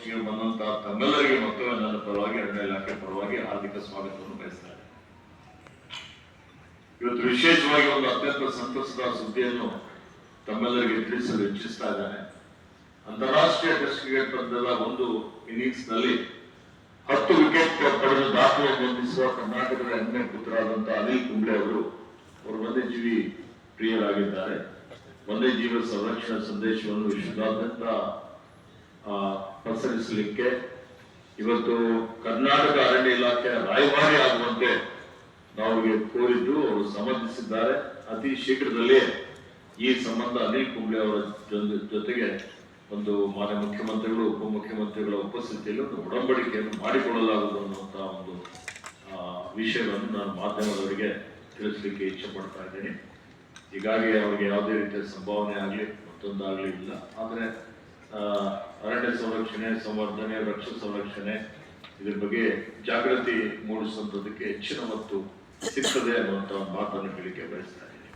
ಗೋಷ್ಠಿಗೆ ಬಂದಂತಹ ತಮ್ಮೆಲ್ಲರಿಗೆ ಮತ್ತೊಮ್ಮೆ ನನ್ನ ಪರವಾಗಿ ಅರಣ್ಯ ಇಲಾಖೆ ಪರವಾಗಿ ಹಾರ್ದಿಕ ಸ್ವಾಗತವನ್ನು ಬಯಸ್ತಾರೆ. ಇವತ್ತು ವಿಶೇಷವಾಗಿ ಒಂದು ಅತ್ಯಂತ ಸಂತಸದ ಸುದ್ದಿಯನ್ನು ತಮ್ಮೆಲ್ಲರಿಗೆ ತಿಳಿಸಲು ಇಚ್ಛಿಸ್ತಾ ಇದ್ದಾನೆ. ಅಂತಾರಾಷ್ಟ್ರೀಯ ಟೆಸ್ಟ್ ಕ್ರಿಕೆಟ್ ಪಂದ್ಯದ ಒಂದು ಇನ್ನಿಂಗ್ಸ್ ನಲ್ಲಿ 10 ವಿಕೆಟ್ ಪಡೆದ ದಾಖಲೆಯನ್ನು ಹೊಂದಿಸುವ ಕರ್ನಾಟಕದ ಹೆಮ್ಮೆ ಪುತ್ರರಾದಂತಹ ಅನಿಲ್ ಕುಂಬ್ಳೆ ಅವರು ವನ್ಯಜೀವಿ ಪ್ರಿಯರಾಗಿದ್ದಾರೆ. ವನ್ಯಜೀವಿ ಸಂರಕ್ಷಣಾ ಸಂದೇಶವನ್ನು ವಿಶ್ವದಾದ್ಯಂತ ಪಸರಿಸಲಿಕ್ಕೆ ಇವತ್ತು ಕರ್ನಾಟಕ ಅರಣ್ಯ ಇಲಾಖೆಯ ರಾಯಭಾರಿ ಆಗುವಂತೆ ನಾವು ಕೋರಿದ್ದು ಅವರು ಸಮರ್ಥಿಸಿದ್ದಾರೆ. ಅತಿ ಶೀಘ್ರದಲ್ಲೇ ಈ ಸಂಬಂಧ ಅನಿಲ್ ಕುಂಬ್ಳೆ ಅವರ ಜೊತೆಗೆ ಒಂದು ಮಾನ್ಯ ಮುಖ್ಯಮಂತ್ರಿಗಳು ಉಪಮುಖ್ಯಮಂತ್ರಿಗಳ ಉಪಸ್ಥಿತಿಯಲ್ಲಿ ಒಂದು ಒಡಂಬಡಿಕೆಯನ್ನು ಮಾಡಿಕೊಳ್ಳಲಾಗುವುದು ಅನ್ನುವಂತಹ ಒಂದು ವಿಷಯವನ್ನು ನಾನು ಮಾಧ್ಯಮದವರಿಗೆ ತಿಳಿಸಲಿಕ್ಕೆ ಇಚ್ಛೆ ಪಡ್ತಾ ಇದ್ದೇನೆ. ಹೀಗಾಗಿ ಅವರಿಗೆ ಯಾವುದೇ ರೀತಿಯ ಸಂಭಾವನೆ ಆಗಲಿ ಮತ್ತೊಂದಾಗಲಿ ಇಲ್ಲ. ಆದರೆ ಅರಣ್ಯ ಸಂರಕ್ಷಣೆ, ಸಂವರ್ಧನೆ, ವೃಕ್ಷ ಸಂರಕ್ಷಣೆ ಇದ್ರ ಬಗ್ಗೆ ಜಾಗೃತಿ ಮೂಡಿಸುವಂಥದ್ದಕ್ಕೆ ಹೆಚ್ಚಿನ ಒತ್ತು ಸಿಗ್ತದೆ ಅನ್ನುವಂಥ ಮಾತನ್ನು ಹೇಳಿಕೆ ಬಯಸ್ತಾರೆ.